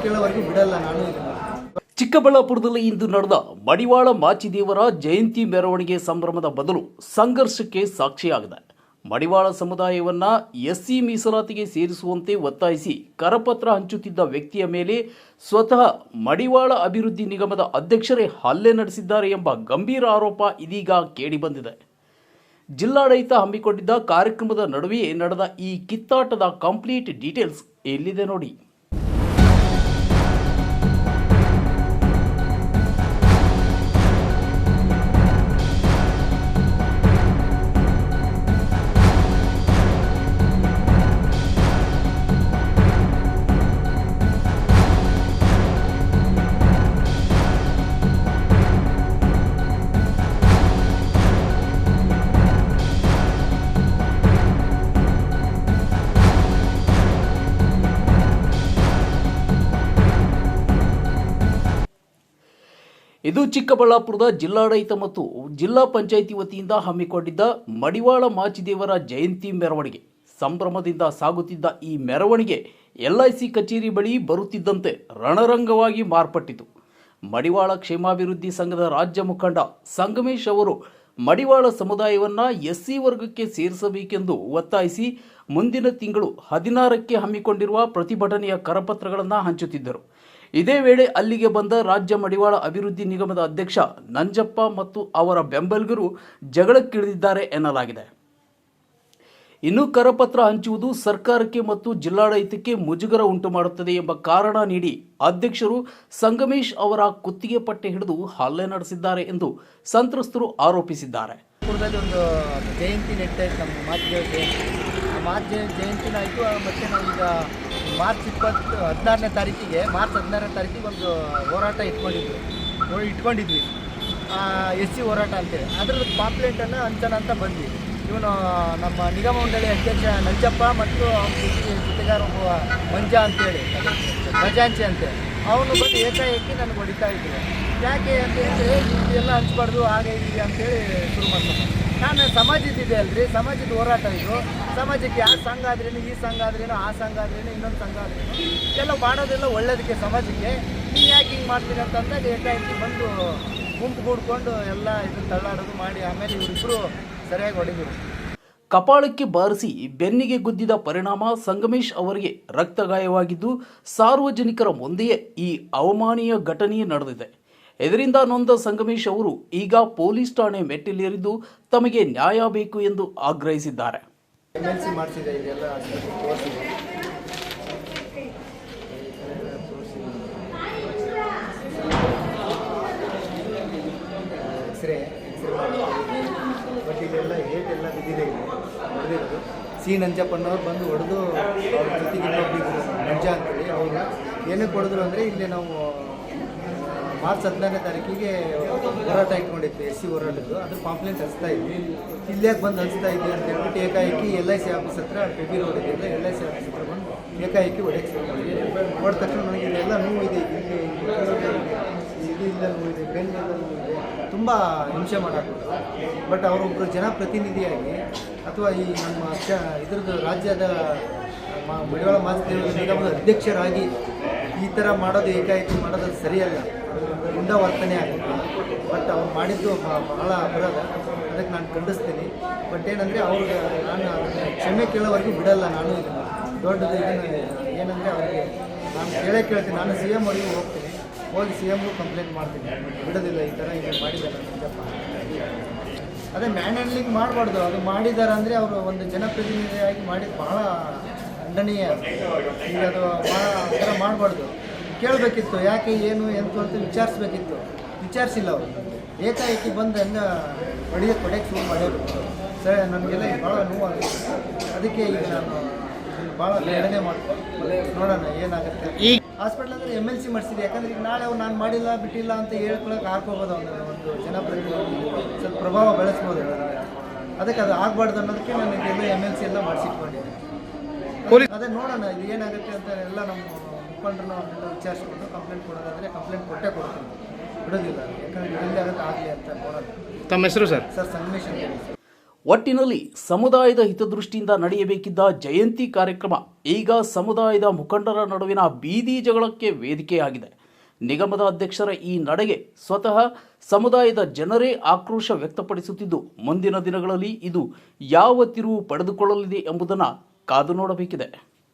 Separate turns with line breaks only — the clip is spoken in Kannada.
ಕೇಳೋವರೆಗೂ ಬಿಡಲ್ಲ ನಾನು ಇದನ್ನ.
ಚಿಕ್ಕಬಳ್ಳಾಪುರದಲ್ಲಿ ಇಂದು ನಡೆದ ಮಡಿವಾಳ ಮಾಚಿದೇವರ ಜಯಂತಿ ಮೆರವಣಿಗೆ ಸಂಭ್ರಮದ ಬದಲು ಸಂಘರ್ಷಕ್ಕೆ ಸಾಕ್ಷಿಯಾಗಿದೆ. ಮಡಿವಾಳ ಸಮುದಾಯವನ್ನ ಎಸ್ಸಿ ಮೀಸಲಾತಿಗೆ ಸೇರಿಸುವಂತೆ ಒತ್ತಾಯಿಸಿ ಕರಪತ್ರ ಹಂಚುತ್ತಿದ್ದ ವ್ಯಕ್ತಿಯ ಮೇಲೆ ಸ್ವತಃ ಮಡಿವಾಳ ಅಭಿವೃದ್ಧಿ ನಿಗಮದ ಅಧ್ಯಕ್ಷರೇ ಹಲ್ಲೆ ನಡೆಸಿದ್ದಾರೆ ಎಂಬ ಗಂಭೀರ ಆರೋಪ ಇದೀಗ ಕೇಳಿಬಂದಿದೆ. ಜಿಲ್ಲಾಡಳಿತ ಹಮ್ಮಿಕೊಂಡಿದ್ದ ಕಾರ್ಯಕ್ರಮದ ನಡುವೆಯೇ ನಡೆದ ಈ ಕಿತ್ತಾಟದ ಕಂಪ್ಲೀಟ್ ಡೀಟೇಲ್ಸ್ ಎಲ್ಲಿದೆ ನೋಡಿ. ಇದು ಚಿಕ್ಕಬಳ್ಳಾಪುರದ ಜಿಲ್ಲಾಡಳಿತ ಮತ್ತು ಜಿಲ್ಲಾ ಪಂಚಾಯಿತಿ ವತಿಯಿಂದ ಹಮ್ಮಿಕೊಂಡಿದ್ದ ಮಡಿವಾಳ ಮಾಚಿದೇವರ ಜಯಂತಿ ಮೆರವಣಿಗೆ. ಸಂಭ್ರಮದಿಂದ ಸಾಗುತ್ತಿದ್ದ ಈ ಮೆರವಣಿಗೆ LIC ಕಚೇರಿ ಬಳಿ ಬರುತ್ತಿದ್ದಂತೆ ರಣರಂಗವಾಗಿ ಮಾರ್ಪಟ್ಟಿತು. ಮಡಿವಾಳ ಕ್ಷೇಮಾಭಿವೃದ್ಧಿ ಸಂಘದ ರಾಜ್ಯ ಮುಖಂಡ ಸಂಗಮೇಶ್ ಅವರು ಮಡಿವಾಳ ಸಮುದಾಯವನ್ನು SC ವರ್ಗಕ್ಕೆ ಸೇರಿಸಬೇಕೆಂದು ಒತ್ತಾಯಿಸಿ ಮುಂದಿನ ತಿಂಗಳು 16ಕ್ಕೆ ಹಮ್ಮಿಕೊಂಡಿರುವ ಪ್ರತಿಭಟನೆಯ ಕರಪತ್ರಗಳನ್ನು ಹಂಚುತ್ತಿದ್ದರು. ಇದೇ ವೇಳೆ ಅಲ್ಲಿಗೆ ಬಂದ ರಾಜ್ಯ ಮಡಿವಾಳ ಅಭಿವೃದ್ಧಿ ನಿಗಮದ ಅಧ್ಯಕ್ಷ ನಂಜಪ್ಪ ಮತ್ತು ಅವರ ಬೆಂಬಲಿಗರು ಜಗಳಕ್ಕಿಳಿದಿದ್ದಾರೆ ಎನ್ನಲಾಗಿದೆ. ಇನ್ನು ಕರಪತ್ರ ಹಂಚುವುದು ಸರ್ಕಾರಕ್ಕೆ ಮತ್ತು ಜಿಲ್ಲಾಡಳಿತಕ್ಕೆ ಮುಜುಗರ ಉಂಟು ಮಾಡುತ್ತದೆ ಎಂಬ ಕಾರಣ ನೀಡಿ ಅಧ್ಯಕ್ಷರು ಸಂಗಮೇಶ್ ಅವರ ಕುತ್ತಿಗೆ ಪಟ್ಟೆ ಹಿಡಿದು ಹಲ್ಲೆ ನಡೆಸಿದ್ದಾರೆ ಎಂದು ಸಂತ್ರಸ್ತರು ಆರೋಪಿಸಿದ್ದಾರೆ.
ಒಂದು ಜಯಂತಿ ನಡೀತಾ ಇತ್ತು, ನಮ್ಮ ಮಾಚಿದೇವ ಜಯಂತಿ. ಜಯಂತಿನಾಯಿತು. ಮತ್ತು ನಾವೀಗ ಮಾರ್ಚ್ 16ನೇ ತಾರೀಕಿಗೆ ಒಂದು ಹೋರಾಟ ಇಟ್ಕೊಂಡಿದ್ವಿ SC ಹೋರಾಟ ಅಂತೇಳಿ. ಅದರ ಪಾಂಪ್ಲೆಂಟನ್ನು ಹಂಚೋಣ ಅಂತ ಬಂದ್ವಿ. ಇವನು ನಮ್ಮ ನಿಗಮ ಮಂಡಳಿ ಅಧ್ಯಕ್ಷ ನಂಜಪ್ಪ ಮತ್ತು ಅವನ ಜೊತೆಗಾರ ಒಬ್ಬ ಮಂಜ ಅಂತೇಳಿ, ಖಜಾಂಚಿ ಅಂತೇಳಿ, ಅವನು ಬಂದು ಏಕಾಏಕಿ ನನಗೆ ಹೊಡಿತಾ ಇದ್ರು. ಯಾಕೆ ಅಂತ ಹೇಳಿದ್ರೆ ಇದೆಲ್ಲ ಹಂಚ್ಬಾರ್ದು ಹಾಗೆ ಹೀಗೆ ಅಂತೇಳಿ ಶುರು ಮಾಡ್ತಾರೆ. ನಾನು ಸಮಾಜದಿದೆ ಅಲ್ರಿ, ಸಮಾಜದ ಹೋರಾಟ ಇದು. ಸಮಾಜಕ್ಕೆ ಯಾವ ಸಂಘ ಆದ್ರೇನು, ಈ ಸಂಘ ಆದ್ರೇನು, ಆ ಸಂಘ ಆದ್ರೇನು, ಇನ್ನೊಂದು ಸಂಘ ಆದ್ರೇನು, ಎಲ್ಲ ಮಾಡೋದೆಲ್ಲ ಒಳ್ಳೇದಕ್ಕೆ ಸಮಾಜಕ್ಕೆ. ನೀವು ಯಾಕೆ ಹಿಂಗೆ ಮಾಡ್ತೀರಿ ಅಂತಂದಾಗ ಏಕಾಏಕಿ ಬಂದು ಗುಂಪು ಕೂಡ್ಕೊಂಡು ಎಲ್ಲ ಇದನ್ನು ತಳ್ಳಾಡೋದು ಮಾಡಿ ಆಮೇಲೆ ಇವರಿಬ್ಬರು ಸರಿಯಾಗಿ ಹೊಡೆದರು.
ಕಪಾಳಕ್ಕೆ ಬಾರಿಸಿ ಬೆನ್ನಿಗೆ ಗುದ್ದಿದ ಪರಿಣಾಮ ಸಂಗಮೇಶ್ ಅವರಿಗೆ ರಕ್ತಗಾಯವಾಗಿದ್ದು, ಸಾರ್ವಜನಿಕರ ಮುಂದೆಯೇ ಈ ಅವಮಾನೀಯ ಘಟನೆ ನಡೆದಿದೆ. ಇದರಿಂದ ನೊಂದ ಸಂಗಮೇಶ್ ಅವರು ಈಗ ಪೊಲೀಸ್ ಠಾಣೆ ಮೆಟ್ಟಿಲೇರಿದ್ದು ತಮಗೆ ನ್ಯಾಯ ಬೇಕು ಎಂದು ಆಗ್ರಹಿಸಿದ್ದಾರೆ.
ಬಟ್ ಇಲ್ಲೆಲ್ಲ ಏಟೆಲ್ಲ ಬಿದ್ದಿದೆ. ಹೊಡೆದಿರೋದು ಸಿ ನಂಜಪ್ಪನವ್ರು ಬಂದು ಹೊಡೆದು ಅವ್ರ ಜೊತೆಗೆ ಇನ್ನೊಬ್ಬಿದ್ರು ಮಂಜ ಅಂತೇಳಿ. ಅವರು ಏನಕ್ಕೆ ಹೊಡೆದ್ರು ಅಂದರೆ ಇಲ್ಲಿ ನಾವು ಮಾರ್ಚ್ 16ನೇ ತಾರೀಕಿಗೆ ಹೋರಾಟ ಇಟ್ಕೊಂಡಿದ್ವಿ, SC ಹೋರಾಟದ್ದು. ಅದ್ರ ಪಾಂಪ್ಲೆಂಟ್ ಹಚ್ತಾ ಇದ್ವಿ. ಇಲ್ಲಿ ಯಾಕೆ ಬಂದು ಹಚ್ತಾ ಇದ್ವಿ ಅಂತ ಹೇಳ್ಬಿಟ್ಟು ಏಕಾಏಕಿ LIC ಆಫೀಸ್ ಹತ್ರ ಪೆಬಿ ರೋಡ್ ಇದೆ, LIC ಆಫೀಸ್ ಹತ್ರ ಬಂದು ಏಕಾಏಕಿ ಹೊಡೆಯಕ್ಕೆ ಶುರು ಮಾಡಿದ್ವಿ. ಹೊಡೆದ ತಕ್ಷಣ ನನಗೆ ಇದೆಲ್ಲ ನೋವಿದೆ, ಇಲ್ಲಿ ಇಲ್ಲ ನೋವಿದೆ, ಬೆನ್ನೆಲ್ಲ ನೋವಿದೆ, ತುಂಬ ಹಿಂಸೆ ಮಾಡಾಕ್ಬಿಟ್ಟು. ಬಟ್ ಅವರೊಬ್ಬರು ಜನಪ್ರತಿನಿಧಿಯಾಗಿ ಅಥವಾ ಈ ನಮ್ಮ ಇದ್ರದ್ದು ರಾಜ್ಯದ ಮಡಿವಾಳ ಮಾಚಿದೇವರ ನಿಗಮದ ಅಧ್ಯಕ್ಷರಾಗಿ ಈ ಥರ ಮಾಡೋದು, ಏಕಾಏಕಿ ಮಾಡೋದು ಸರಿಯಲ್ಲ, ಗುಂಡಾವರ್ತನೆ ಆಗುತ್ತೆ. ಬಟ್ ಅವ್ರು ಮಾಡಿದ್ದು ಬಹಳ ಅಪರಾಧ, ಅದಕ್ಕೆ ನಾನು ಖಂಡಿಸ್ತೀನಿ. ಬಟ್ ಏನಂದರೆ ಅವ್ರಿಗೆ ನಾನು ಕ್ಷಮೆ ಕೇಳೋವರೆಗೂ ಬಿಡಲ್ಲ ನಾನು ಇದನ್ನು. ದೊಡ್ಡದು ಇದನ್ನು ಏನಂದರೆ ಅವ್ರಿಗೆ ನಾನು ಕೇಳ್ತೀನಿ. ನಾನು CM ಅವರಿಗೆ ಹೋಗ್ತೀನಿ, ಹೋಗಿ CMಗೂ ಕಂಪ್ಲೇಂಟ್ ಮಾಡ್ತೀನಿ, ಬಿಡೋದಿಲ್ಲ ಈ ಥರ ಇದನ್ನು ಮಾಡಿದ್ದಾರೆ ನಂಜಪ್ಪ. ಅದೇ ಮ್ಯಾನ್ ಹ್ಯಾಂಡ್ಲಿಂಗ್ ಮಾಡಬಾರ್ದು. ಅದು ಮಾಡಿದ್ದಾರೆ ಅಂದರೆ ಅವರು ಒಂದು ಜನಪ್ರತಿನಿಧಿಯಾಗಿ ಮಾಡಿದ್ದು ಬಹಳ ಖಂಡನೀಯ. ಈಗ ಅದು ಭಾಳ ಆ ಥರ ಮಾಡಬಾರ್ದು. ಕೇಳಬೇಕಿತ್ತು, ಯಾಕೆ ಏನು ಎಂತ ಅಂತ ವಿಚಾರಿಸ್ಬೇಕಿತ್ತು. ವಿಚಾರಿಸಿಲ್ಲ ಅವರು. ಏಕಾಏಕಿ ಬಂದು ಹಂಗೆ ಹೊಡೆಯಕ್ಕೆ ಶುರು ಮಾಡೋರು. ಸರಿ, ನನಗೆಲ್ಲ ಭಾಳ ನೋವಾಗುತ್ತೆ. ಅದಕ್ಕೆ ಈಗ ನಾನು ಭಾಳ ಖಂಡನೆ ಮಾಡ್ತೀನಿ. ನೋಡೋಣ ಏನಾಗುತ್ತೆ. ಈಗ ಹಾಸ್ಪಿಟ್ಲ್ ಅಂದರೆ MLC ಮಾಡಿಸಿದೆ. ಯಾಕಂದರೆ ಈಗ ನಾಳೆ ಅವ್ರು ನಾನು ಮಾಡಿಲ್ಲ ಬಿಟ್ಟಿಲ್ಲ ಅಂತ ಹೇಳ್ಕೊಳಕ್ಕೆ ಹಾಕೋಬೋದು. ಒಂದು ಜನಪ್ರತಿನಿಧಿ ಸ್ವಲ್ಪ ಪ್ರಭಾವ ಬೆಳೆಸ್ಬೋದು. ಅದಕ್ಕೆ ಅದು ಆಗಬಾರ್ದು ಅನ್ನೋದಕ್ಕೆ ನನಗೆಲ್ಲ MLC ಎಲ್ಲ ಮಾಡಿಸಿಟ್ಕೊಂಡಿದ್ದೆ. ಅದೇ ನೋಡೋಣ ಇದು ಏನಾಗುತ್ತೆ ಅಂತ ಎಲ್ಲ ನಮ್ಮ ಮುಖಂಡರನ್ನು ಅವನ್ನೆಲ್ಲ ವಿಚಾರಿಸ್ಕೊಂಡು ಕಂಪ್ಲೇಂಟ್ ಕೊಡೋದಾದರೆ ಕಂಪ್ಲೇಂಟ್ ಕೊಡ್ತೀನಿ, ಬಿಡೋದಿಲ್ಲ. ಯಾಕಂದರೆ ಎಲ್ಲಿ ಆಗುತ್ತೆ ಆಗಲಿ ಅಂತ ನೋಡೋಣ.
ತಮ್ಮ ಹೆಸರು ಸರ್?
ಸಂಗಮೇಶ್ ಅಂತ.
ಒಟ್ಟಿನಲ್ಲಿ ಸಮುದಾಯದ ಹಿತದೃಷ್ಟಿಯಿಂದ ನಡೆಯಬೇಕಿದ್ದ ಜಯಂತಿ ಕಾರ್ಯಕ್ರಮ ಈಗ ಸಮುದಾಯದ ಮುಖಂಡರ ನಡುವಿನ ಬೀದಿ ಜಗಳಕ್ಕೆ ವೇದಿಕೆಯಾಗಿದೆ. ನಿಗಮದ ಅಧ್ಯಕ್ಷರ ಈ ನಡೆಗೆ ಸ್ವತಃ ಸಮುದಾಯದ ಜನರೇ ಆಕ್ರೋಶ ವ್ಯಕ್ತಪಡಿಸುತ್ತಿದ್ದು, ಮುಂದಿನ ದಿನಗಳಲ್ಲಿ ಇದು ಯಾವ ತಿರುವು ಪಡೆದುಕೊಳ್ಳಲಿದೆ ಎಂಬುದನ್ನು ಕಾದು ನೋಡಬೇಕಿದೆ.